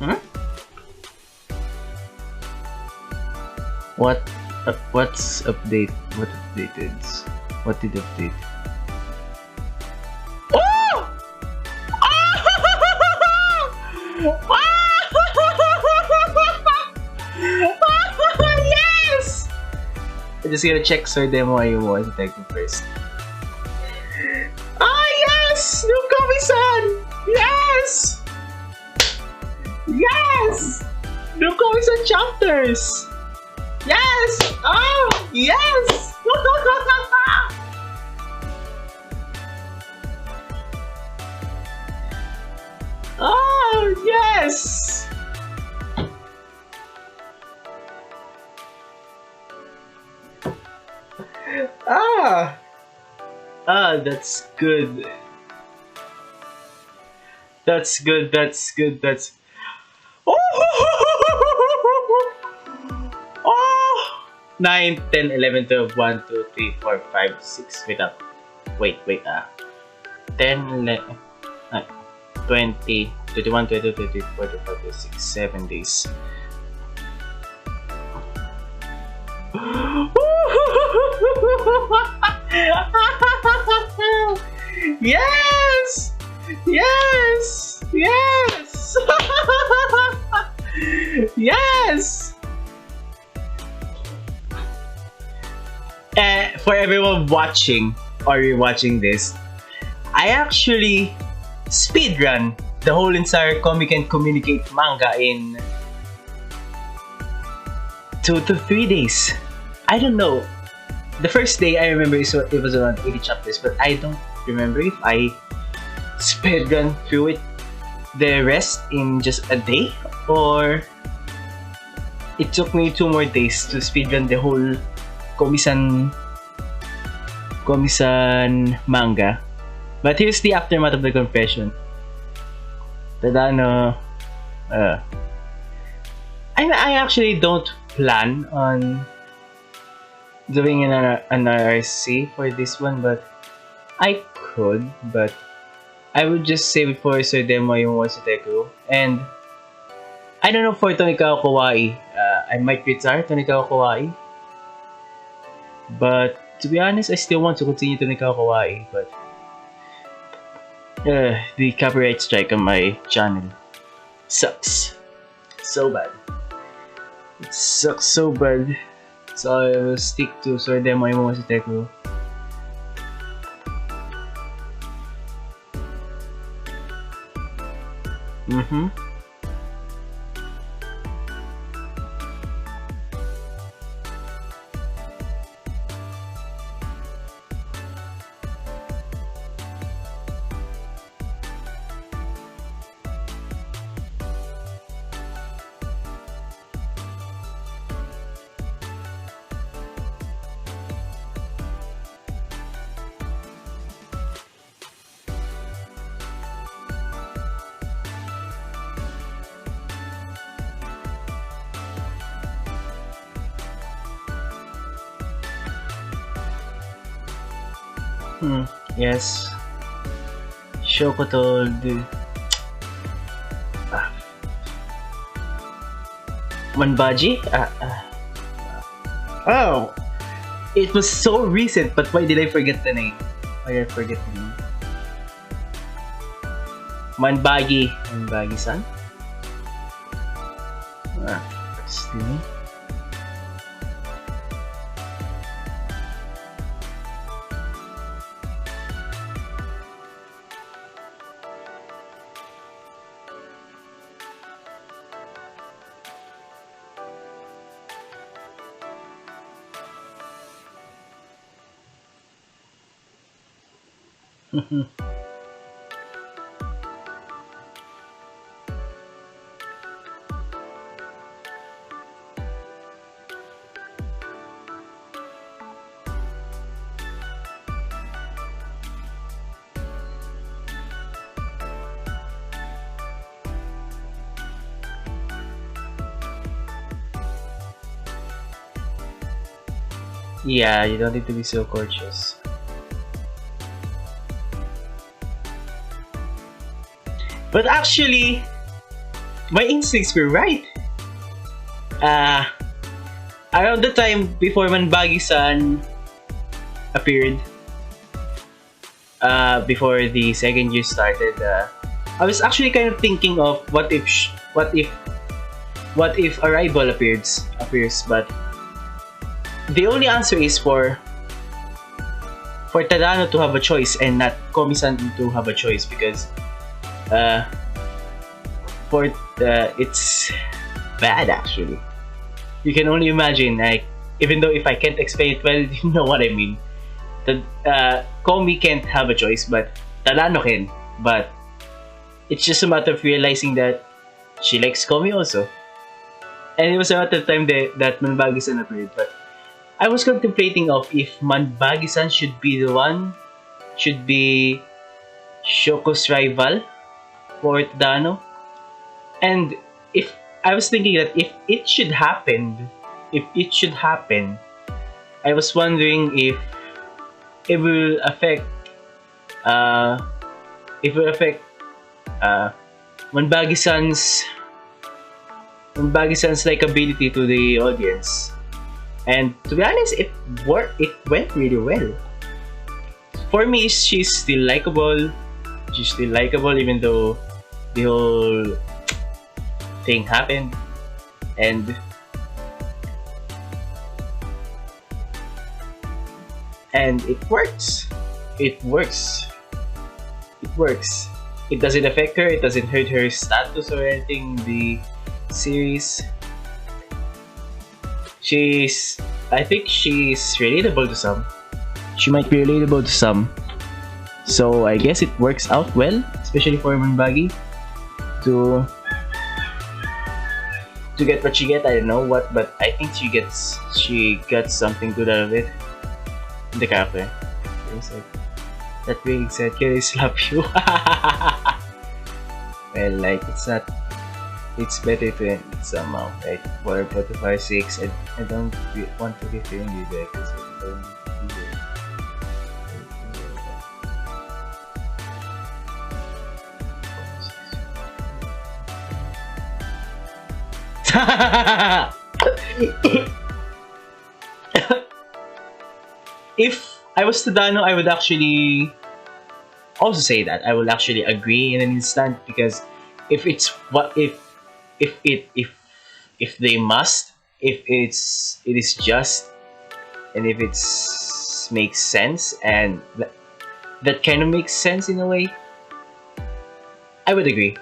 Hmm? What's update? What updated? What did update? Oh! Yes! I'm just gonna check so demo I was detecting first. Ah yes! New Komi-San! Yes! Yes! New Komi-San chapters! Yes! Oh! Yes! Oh! Yes! That's good. That's good. Oh! Oh! 9, 10, 11, 12, 1, 2, 3, 4, 5, 6. Wait. 10, 11, 20, 21, 22, 23, 24, 26, 7 days. Yes! Yes! Yes! Yes! For everyone watching or rewatching this, I actually speedrun the whole entire Comic and Communicate manga in 2 to 3 days. I don't know. The first day I remember it was around 80 chapters, but I don't remember if I speedrun through it the rest in just a day, or it took me 2 more days to speedrun the whole Komi-San manga. But here's the aftermath of the confession. I actually don't plan on doing an RC for this one, but I could, but I would just save it for Sir Demo yung Watsuteko. And I don't know for Tonikao Kawaii. I might retire Tonikao Kawaii, but to be honest, I still want to continue Tonikao Kawaii, but the copyright strike on my channel sucks so bad. It sucks so bad. So I will stick to Sir Demo yung Watsuteko. Yes. Shoko told Manbaji? Oh! It was so recent, but why did I forget the name? Manbagi-san? Still. Yeah, you don't need to be so gorgeous. But actually, my instincts were right. Uh, Around the time before Manbagi-san appeared, before the second year started, I was actually kind of thinking of what if Arrival appears, but the only answer is for Tadano to have a choice and not Komi-san to have a choice, because it's bad actually. You can only imagine, like, even though if I can't explain it well, you know what I mean. Komi can't have a choice, but Tadano can. But it's just a matter of realizing that she likes Komi also. And it was around the time that Manbagi-san appeared. But I was contemplating of if Manbagi-san should be Shoko's rival for Tadano. And if I was thinking that if it should happen, I was wondering if it will affect Manbagi-san's likability to the audience. And to be honest, it went really well. For me, she's still likable. Even though the whole thing happened. And it works. It doesn't affect her. It doesn't hurt her status or anything in the series. I think she's relatable to some. She might be relatable to some. So I guess it works out well, especially for Manbagi to get what she get. I don't know what, but I think she got something good out of it. The cafe. That being said, can I slap you? Well, like, it's better to end it somehow. Like, 4, 5, 6, I don't want to be feeling you there because I don't feel If I was Tadano, I would actually also say that I will actually agree in an instant, because if it is just, and if it makes sense, and that kind of makes sense in a way, I would agree.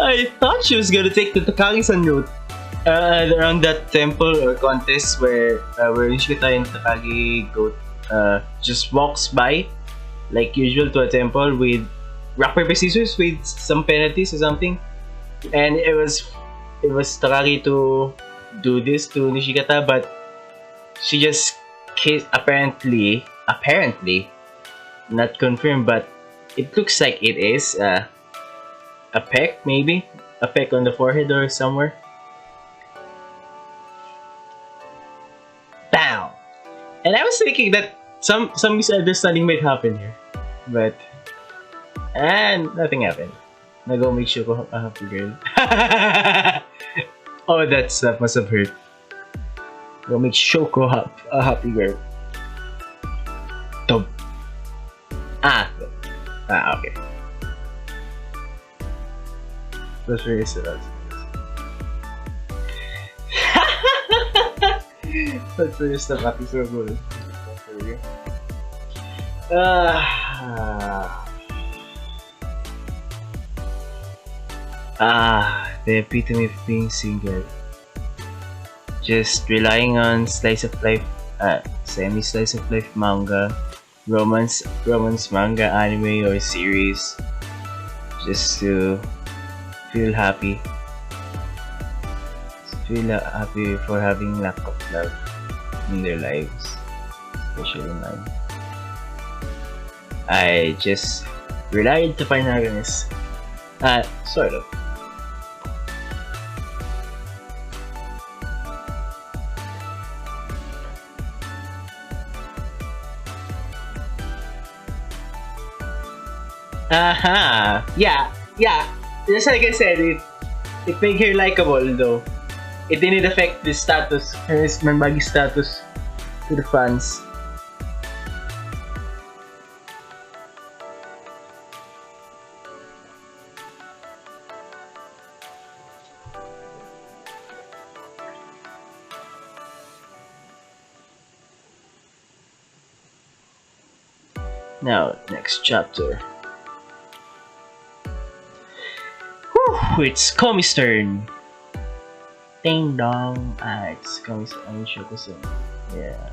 I thought she was gonna take the Takagi-san route around that temple or contest where Nishikata and Takagi just walks by like usual to a temple with rock paper scissors with some penalties or something, and it was Takagi to do this to Nishikata, but she just kissed, apparently not confirmed, but it looks like it is a peck, maybe a peck on the forehead or somewhere. Bam! And I was thinking that some misunderstanding might happen here, but nothing happened. Nago make Shoko a happy girl. Oh, that stuff must have hurt. Go make Shoko a happy girl. Dub. Okay. That's really sad. That's really stuff happy so good. The epitome of being single. Just relying on slice of life, semi slice of life manga, romance manga, anime or series, just to feel happy. Feel happy for having lack of love in their lives, especially mine. I just relied to find happiness. Sort of. Yeah. Just like I said, it made her likable though. It didn't affect the status, her Mambagi status to the fans. Now, next chapter. Whew, it's Komi's turn. Ding dong. It's Komi's Shoko-san. Yeah.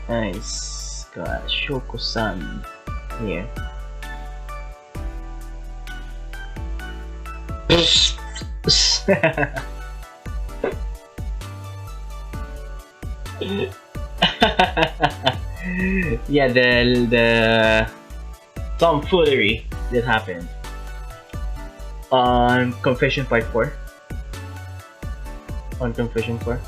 Nice. Got Shoko-san here. Yeah, the tomfoolery that happened on Confession Part 4. On Confession 4.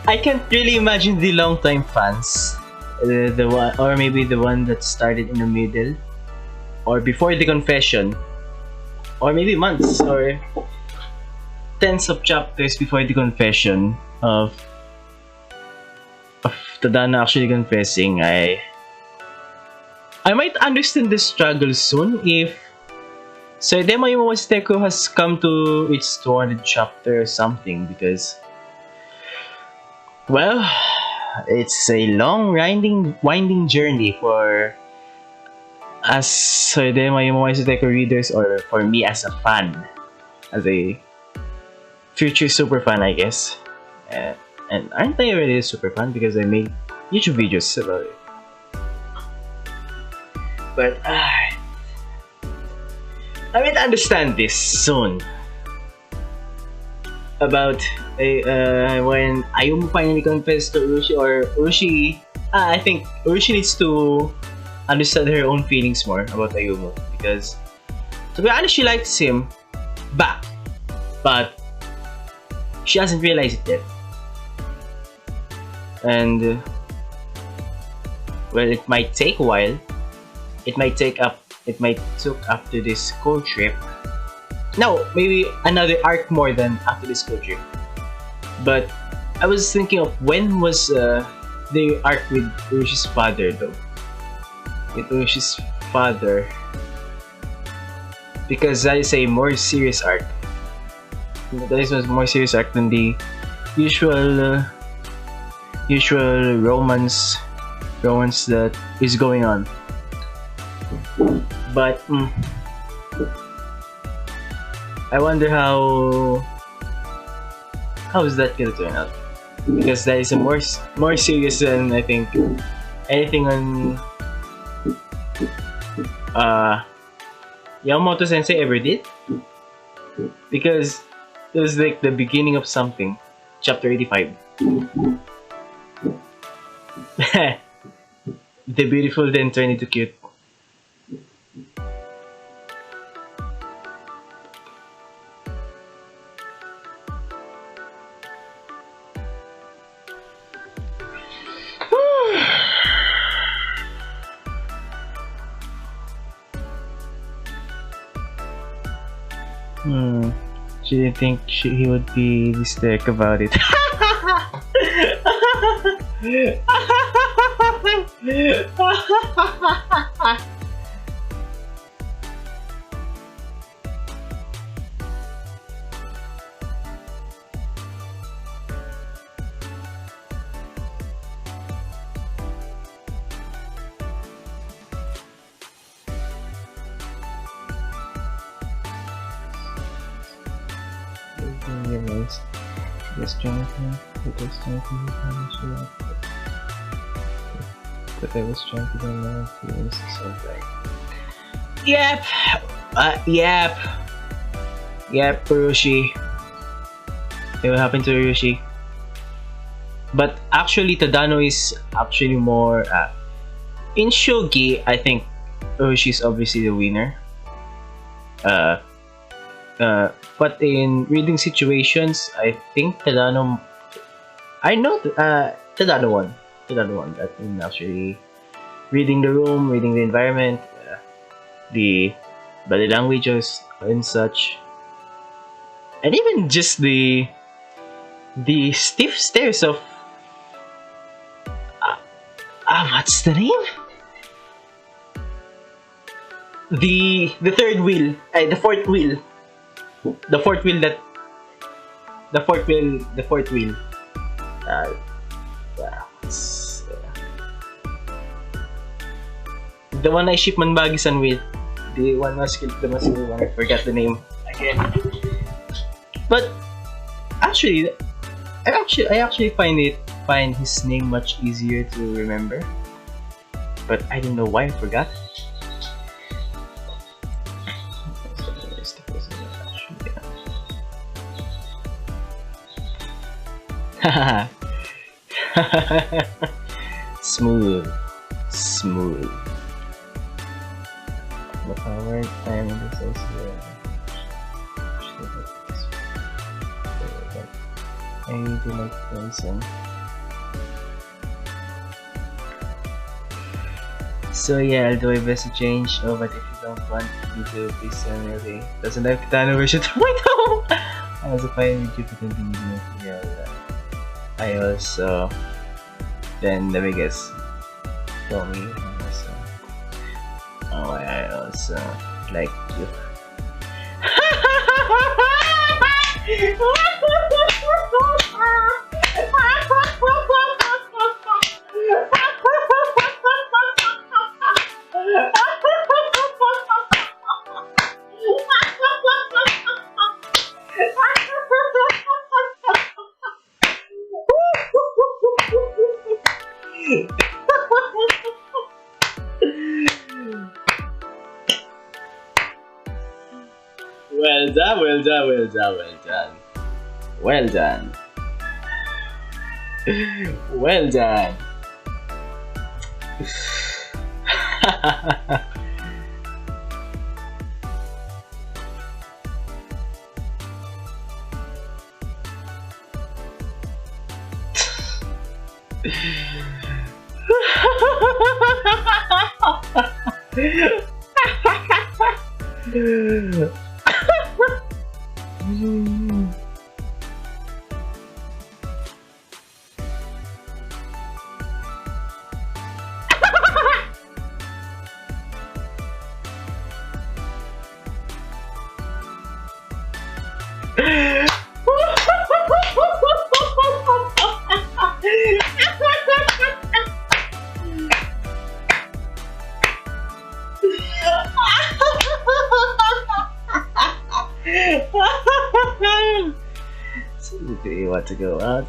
I can't really imagine the long-time fans, the one, or maybe the one that started in the middle, or before the confession, or maybe months or tens of chapters before the confession of Tadano actually confessing. I might understand the struggle soon if Saidema Yomawashiteko has come to its 200th chapter or something, because, well, it's a long winding journey for us Saidema Yomawashiteko readers, or for me as a fan, as a future super fan, I guess. And aren't I already a super fan because I made YouTube videos about it? But I will understand this soon. About when Ayumu finally confessed to Urushi, or Urushi, I think Urushi needs to understand her own feelings more about Ayumu, because to be honest, she likes him back, but she hasn't realized it yet. And well, it might take a while. It might took after this school trip. No, maybe another arc more than after the school trip. But I was thinking of when was the arc with Urushi's father though. With Urushi's father, because that is a more serious arc. That is a more serious arc than the usual romance that is going on. But I wonder how is that gonna turn out, because that is a more serious than I think anything on Yamamoto Sensei ever did, because it was like the beginning of something. Chapter 85. The beautiful then turned into cute. She didn't think he would be hysteric about it. But I was trying to do my feelings something. Yep! Yep, Urushi. It will happen to Urushi. But actually, Tadano is actually more... in Shogi, I think Urushi is obviously the winner. But in reading situations, I think Tadano... I know Tadano won. Tadano won. That in actually reading the room, reading the environment, the body languages and such, and even just the stiff stares of what's the name? The third wheel, the fourth wheel. The fourth wheel. The one I ship Manbagi-san with. The one was killed the Masimu one. I forgot the name again. But actually, I actually find his name much easier to remember. But I don't know why I forgot. Smooth. The power time in this is I do like Komi-San. So yeah, I'll do my best to change. Oh, but if you don't want me to, please send me away. Doesn't have Kitano version 2.0. I was fine with you to continue the material. I also then let me guess. Komi also. Oh, I also like you. Well done. Well done. So do you want to go out?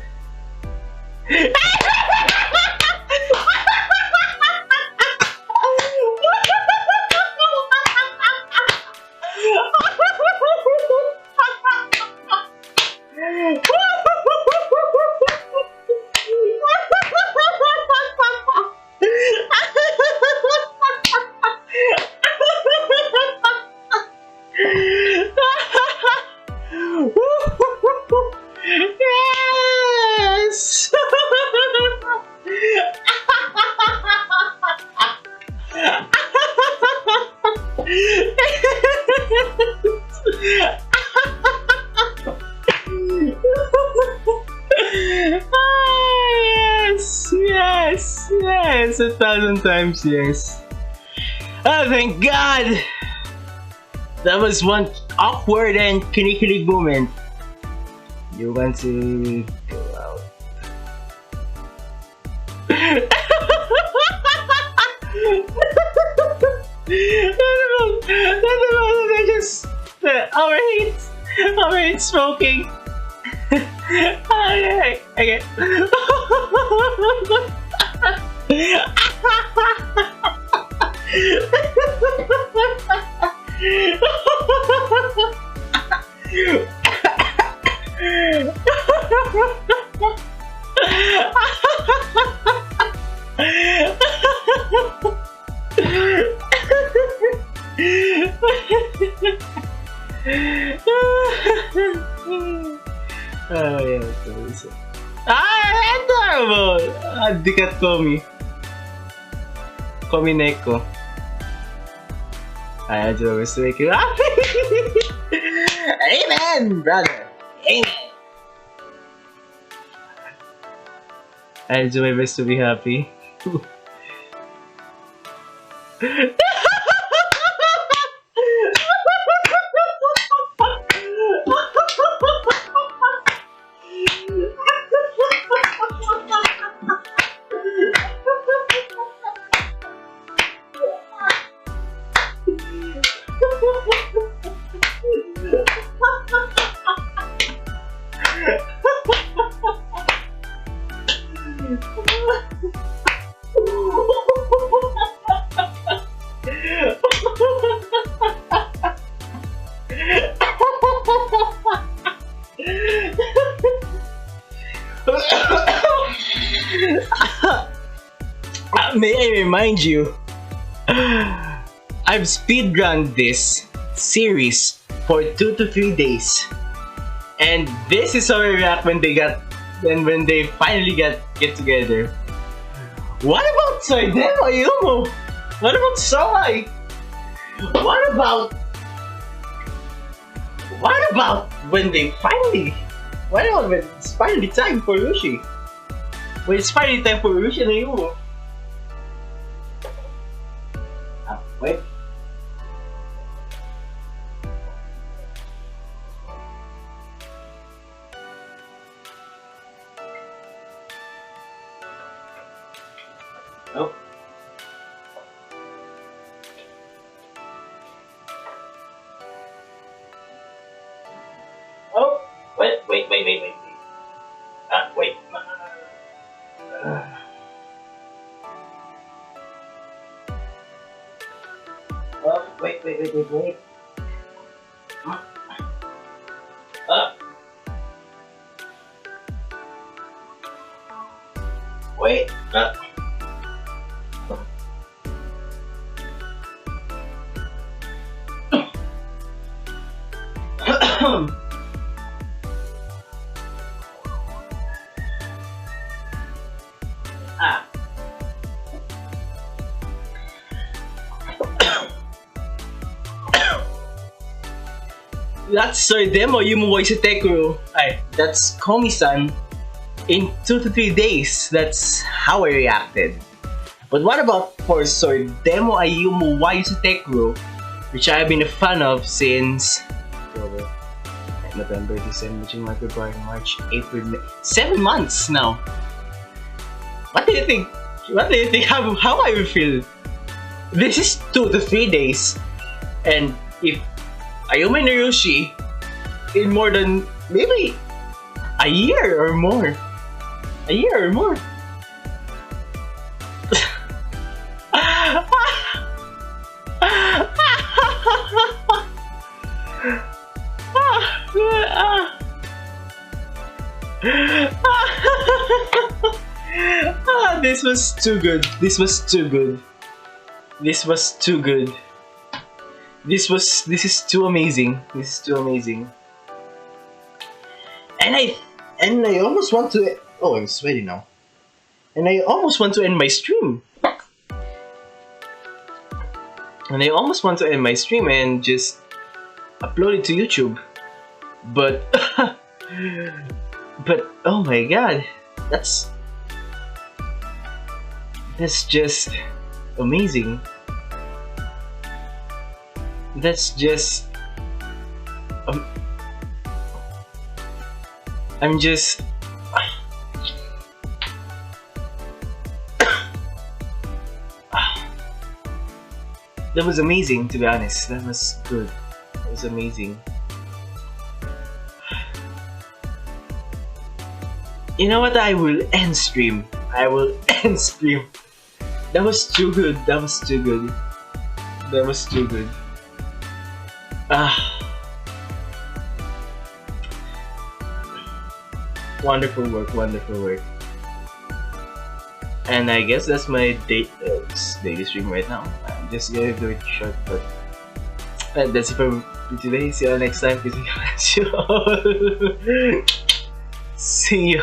Yes, 1,000 times yes. Oh, thank God! That was one awkward and kinikilig moment. You want to go out? I just overheat smoking. Okay. Oh yeah, that's adorable! Dikat Komi. Komi Neko. I just always make you happy. Amen, brother. Amen. I do my best to be happy. May I remind you, I've speedrun this series for 2 to 3 days, and this is how I react when they finally get together. What about Soidemo Yumo? What about Sawai? What about when it's finally time for Rushi? When it's finally time for Rushi and Yumo? Wait. Oh. Oh. Wait. Wait. Oh, wait. Wait. That's Soidemo Yumo Tekuro. That's Komi-san in 2 to 3 days. That's how I reacted. But what about for Soidemo Ayumu Tekuro, which I have been a fan of since October, November, December, January, February, March, April, May. 7 months now. What do you think? How I will feel? This is 2 to 3 days, and if Ayumi and Narushi in more than maybe a year or more. This was too good. This is too amazing. And I almost want to. Oh, I'm sweaty now. And I almost want to end my stream. And just upload it to YouTube. But oh my God, that's That's just amazing. That's just I'm just that was amazing, to be honest. That was good. That was amazing. You know what? I will end stream. I will end stream. That was too good. That was too good. That was too good. Wonderful work, wonderful work. And I guess that's my daily stream right now. I'm just gonna do it short, but that's it for today. See you all next time. See you.